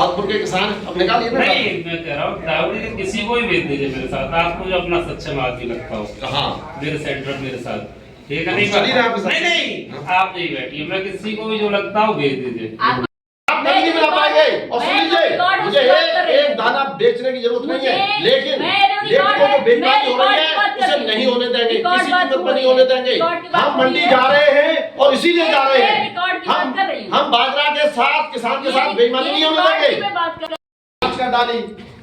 दाऊदपुर के किसान अब निकालिए ना। नहीं, मैं कह रहा हूँ दाऊदी किसी को भी भेज दीजिए मेरे साथ, आपको जो अपना सक्षम आदमी लगता हो। हाँ, मेरे सेंटर मेरे साथ, ठीक है? चल ही रहा है आपके साथ। नहीं, आप नहीं बैठिए, मैं किसी को भी जो लगता हो भेज दीजिए। आप नहीं मिला पाएंगे। और सुन लीजिए, मुझे एक दाना बेचने की जरूरत नहीं है, लेकिन को जो बेईमानी हो रही है उसे नहीं होने देंगे, किसी कीमत पर नहीं होने देंगे। हम मंडी जा रहे हैं और इसीलिए जा रहे हैं। हम बाजरा के साथ, किसान के साथ बेईमानी नहीं होने देंगे। डाली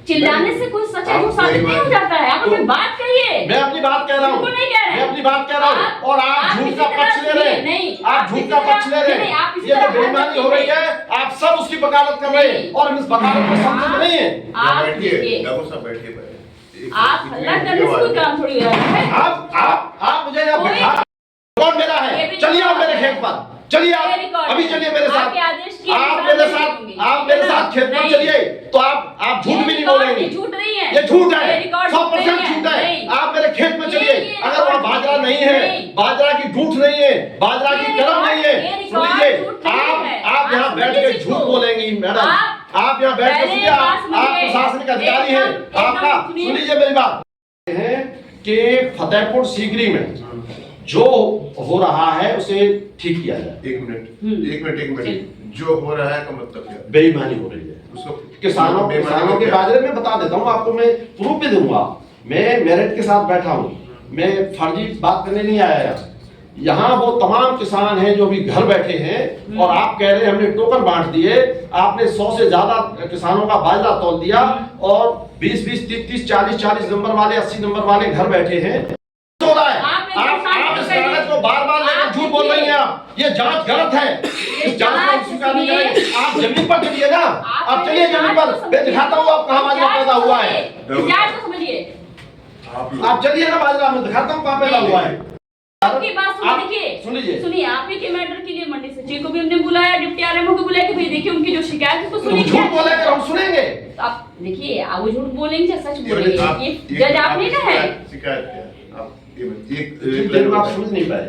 चिल्लाने से कोई सच है वो साबित नहीं हो जाता है। आप अपनी बात कहिए। मैं अपनी बात कह रहा हूँ, मैं अपनी बात कह रहा हूँ, और आप झूठ का पक्ष ले रहे हैं। आप झूठ का पक्ष ले रहे हैं। ये जो बेईमानी हो रही है, आप सब उसकी वकालत कर रहे हैं और इस वकालत में समझ नहीं है। आप बैठिए, आप हल्ला करने से कोई काम थोड़ी हो रहा है। आप मुझे यहाँ बिठा कौन मेरा है? चलिए आप मेरे खेत पर, चलिए आप अभी चलिए मेरे साथ, आप मेरे साथ खेत पर चलिए। तो आप झूठ भी नहीं बोलेंगे। झूठ नहीं है, ये झूठ है, 100% झूठ है। आप मेरे खेत में चलिए, अगर वहाँ बाजरा नहीं है, बाजरा की ढूंढ नहीं है, बाजरा की कलम नहीं है, सुन लीजिए, आप यहाँ बैठ के झूठ बोलेंगी मैडम। आप यहाँ बैठ के सुनिए, आप प्रशासनिक अधिकारी हैं आपका। सुन लीजिए मेरी बात है कि फतेहपुर सीकरी में जो हो रहा है उसे ठीक किया जाए। एक मिनट, जो हो रहा है का मतलब क्या? बेईमानी हो रही है उसको किसानों के बाजरे में। बता देता हूँ आपको, मैं प्रूफ भी दूंगा। मैं मेरिट के साथ बैठा हूँ, मैं फर्जी बात करने नहीं आया यहाँ। वो तमाम किसान हैं जो भी घर बैठे हैं और आप कह रहे हैं हमने टोकन बांट दिए। आपने 100 से ज्यादा किसानों का बाजरा तौल दिया और 20-20, 30-30, 40-40 नंबर वाले, 80 नंबर वाले घर बैठे हैं। हो रहा है, आप इस कागज को बार-बार लेकर झूठ बोल रही हैं। आप ये जांच गलत है, इस जांच को हम स्वीकार नहीं करेंगे। आप जमीन पर चलिए ना, आप चलिए जमीन पर, मैं दिखाता हूँ आप कहाँ बाजरा पैदा हुआ है। आप चलिए ना, बाजरा मैं दिखाता हूँ कहाँ पैदा हुआ है। आपकी बात सुनिए, आप ही के मैटर के लिए मंडी सचिव को भी हमने बुलाया, डिप्टी आरएमओ को बुलाया कि भाई देखिए उनकी जो शिकायत है तो सुनिए। झूठ बोलेंगे हम सुनेंगे। आप देखिए, आप वो झूठ बोलेंगे या सच बोलेंगे, ये जज आप नहीं ना है। शिकायत क्या? आप आप समझ नहीं पाए।